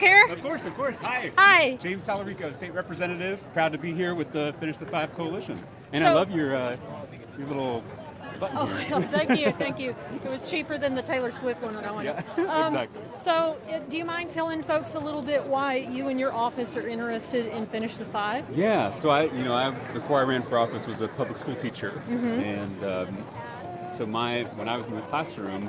Here? Of course. Hi. Hi. James Talarico, State Representative. Proud to be here with the Finish the Five Coalition. And So- I love your little button here. Thank you. It was cheaper than the Taylor Swift one that I wanted. Yeah, exactly. So, do you mind telling folks a little bit why you and your office are interested in Finish the Five? Yeah, so I before I ran for office was a public school teacher. And so when I was in the classroom,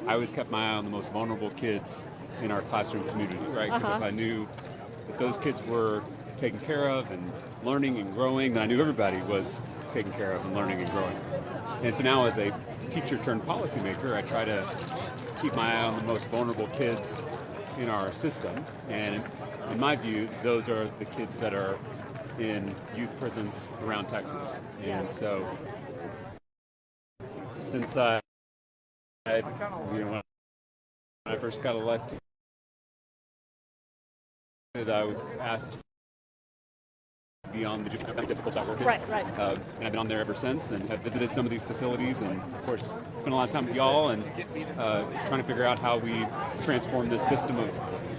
I always kept my eye on the most vulnerable kids in our classroom community, right? Because if I knew that those kids were taken care of and learning and growing, then I knew everybody was taken care of and learning and growing. And so now as a teacher turned policymaker, I try to keep my eye on the most vulnerable kids in our system. And in my view, those are the kids that are in youth prisons around Texas. And so since when I first got elected, I was asked to be on the difficult work. Right. And I've been on there ever since and have visited some of these facilities and, of course, spent a lot of time with y'all and trying to figure out how we transform this system of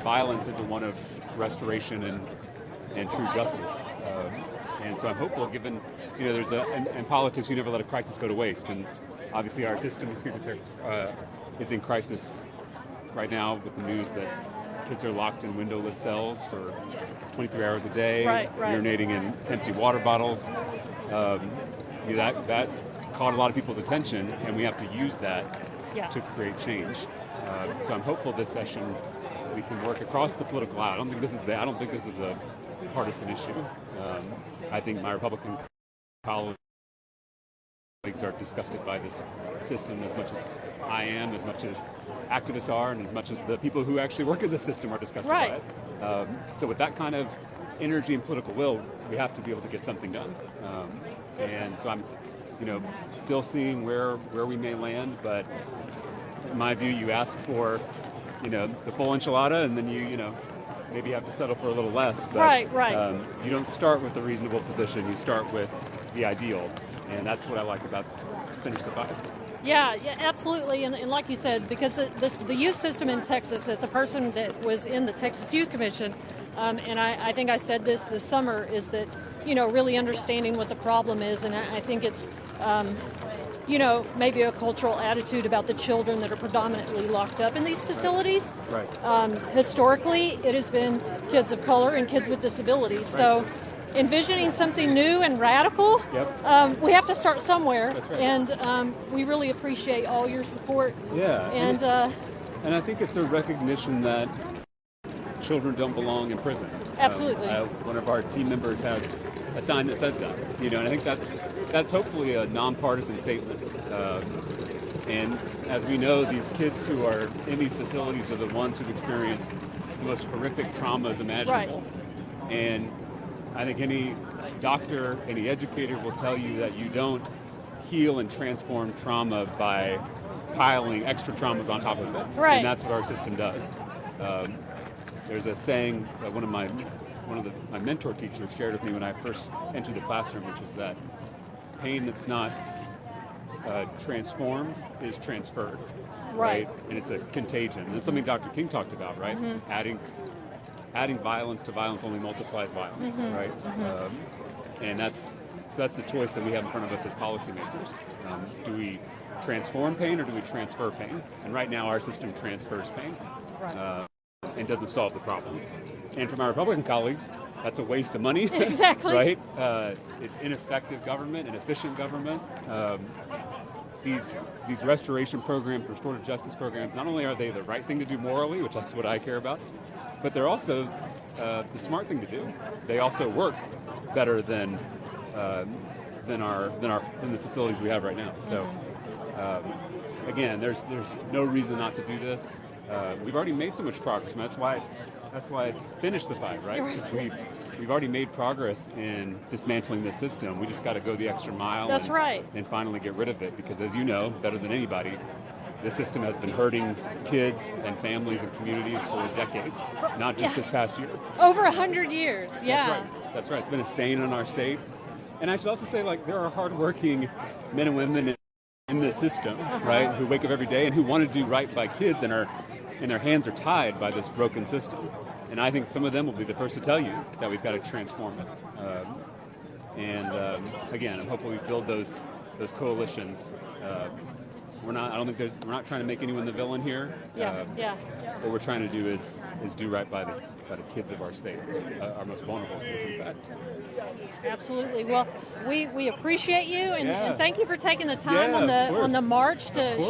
violence into one of restoration and true justice. And so I'm hopeful, given, there's in politics, you never let a crisis go to waste. And obviously our system is in crisis right now with the news that kids are locked in windowless cells for 23 hours a day, urinating in empty water bottles. That caught a lot of people's attention, and we have to use that to create change. So I'm hopeful this session we can work across the political aisle. I don't think this is a partisan issue. I think my Republican colleagues are disgusted by this system as much as I am, as much as activists are, and as much as the people who actually work in the system are disgusted by it. So with that kind of energy and political will, we have to be able to get something done. And so I'm, still seeing where we may land, but in my view, you ask for, the full enchilada, and then you maybe have to settle for a little less. But, you don't start with a reasonable position. You start with the ideal, and that's what I like about Finish the Five. Yeah, absolutely. And like you said, because the youth system in Texas, as a person that was in the Texas Youth Commission, and I think I said this summer, is that, really understanding what the problem is. And I think it's, maybe a cultural attitude about the children that are predominantly locked up in these facilities. Historically, it has been kids of color and kids with disabilities. So envisioning something new and radical, we have to start somewhere. And we really appreciate all your support. And I think it's a recognition that children don't belong in prison. Absolutely. One of our team members has a sign that says that. And I think that's hopefully a nonpartisan statement. And as we know, these kids who are in these facilities are the ones who've experienced the most horrific traumas imaginable. And I think any doctor, any educator will tell you that you don't heal and transform trauma by piling extra traumas on top of it. And that's what our system does. There's a saying that one of my mentor teachers shared with me when I first entered the classroom, which is that pain that's not transformed is transferred. And it's a contagion. And it's something Dr. King talked about, right? Adding violence to violence only multiplies violence, and that's the choice that we have in front of us as policymakers. Do we transform pain or do we transfer pain? And right now our system transfers pain and doesn't solve the problem. And for my Republican colleagues, that's a waste of money. Exactly. It's ineffective government, inefficient government. These restoration programs, restorative justice programs, not only are they the right thing to do morally, which that's what I care about, but they're also the smart thing to do. They also work better than the facilities we have right now. So again, there's no reason not to do this. We've already made so much progress, and that's why it's Finish the Five, right? Because we've already made progress in dismantling this system. We just got to go the extra mile. And finally get rid of it, because as you know better than anybody, this system has been hurting kids and families and communities for decades, not just this past year. Over 100 years, That's right. It's been a stain on our state. And I should also say, there are hardworking men and women in this system, right, who wake up every day and who want to do right by kids and their hands are tied by this broken system. And I think some of them will be the first to tell you that we've got to transform it. Again, I'm hopeful we build those coalitions. We're not trying to make anyone the villain here. What we're trying to do is do right by the kids of our state, our most vulnerable kids, in fact. Absolutely. Well, we appreciate you, and thank you for taking the time on the march to